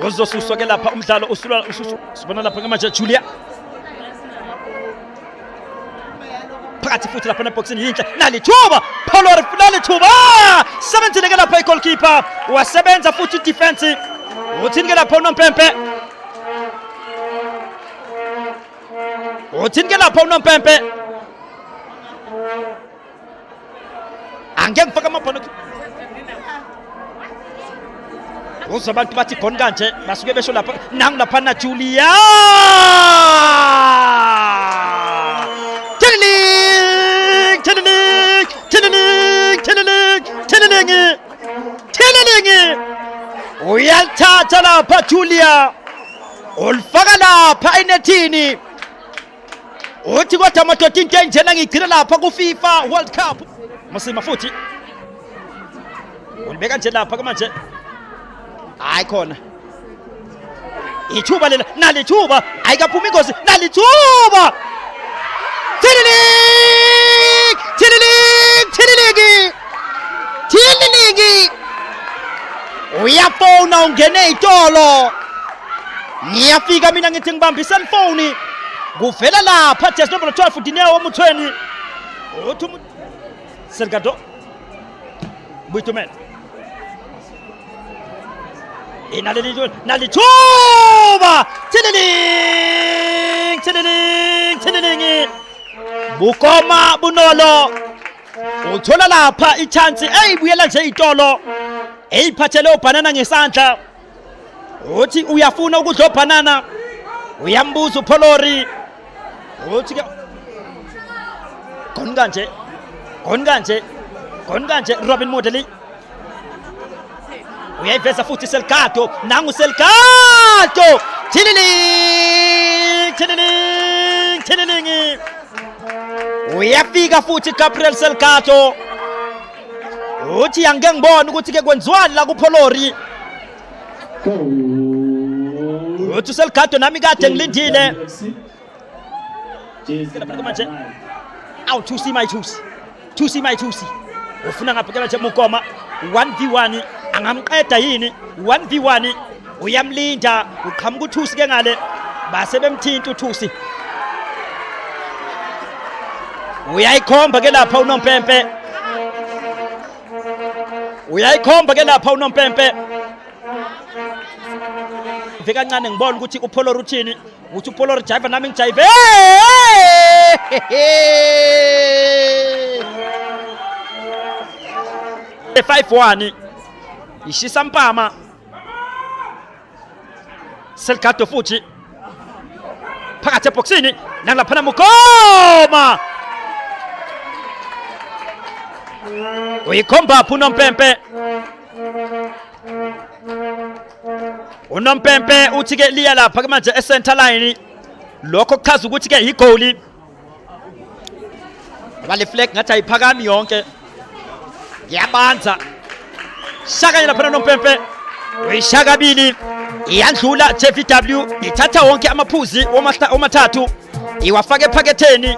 uzosuswa ke lapha umdlalo usulwa sibona lapha ke manje Julia phakathi futhi lapha neboxini yinhle nalithuba Polori nalithuba 17 ke lapha igoalkeeper wasebenza futhi defense uthini ke lapha uNompempe angekufaka amabhono uzabantu bathi khona kanje basuke besho lapha nangu lapha na Julia Tililingi uyalithatha lapha Julia ulifaka lapha enethini uthi kodwa amadoda into enjena ngigcina lapha ku FIFA World Cup Masima futhi ulibeka nje lapha manje hayi khona ithuba lela nalithuba ayikaphuma ingozi nalithuba Tililingi uyafona ungene itolo ngiyafika mina ngithi ngibamba iselfone kuvela lapha test number 12 Dineo wamuthweni uthi Selgado Buitumel nalithuba Tililingi Bukoma Bunolo uthola lapha ichance eyibuyela nje itolo eyiphathele ubanana ngesandla uthi uyafuna ukudla ubanana uyambuza uPolori uthi ke kanje Robin Modeli uyayiveza futhi Selgado nangu Selgado Tililingi uyafika futhi Gabriel Selgado uthi angeke ngibone ukuthi ke kwenziwani la kuPolori uthi Selgado nami kade ngilindile manje awu thusi my thusi ufuna ngabhekela nje Mukoma 1v1 angamqeda yini 1v1 uyamlinda uqhamuka uThusi ke ngale base bemthinta uThusi uyayikhomba ke lapha uNompempe veka kancane ngibona ukuthi uPolori uthini uthi uPolori jive nami ngijive 5-1 ishisa mpama Selgado futhi phakathi eboxini nalapha Mukoma uyikhomba uNompempe uthi ke liya lapha ke manje e-center line lokho kuchaza ukuthi ke igoli bale flag ngathi ayiphakami yonke yabanza shaka lapha uNompempe uyishakabili iyandlula JVW ithatha wonke amaphuzi omathathu iwafaka ephaketheni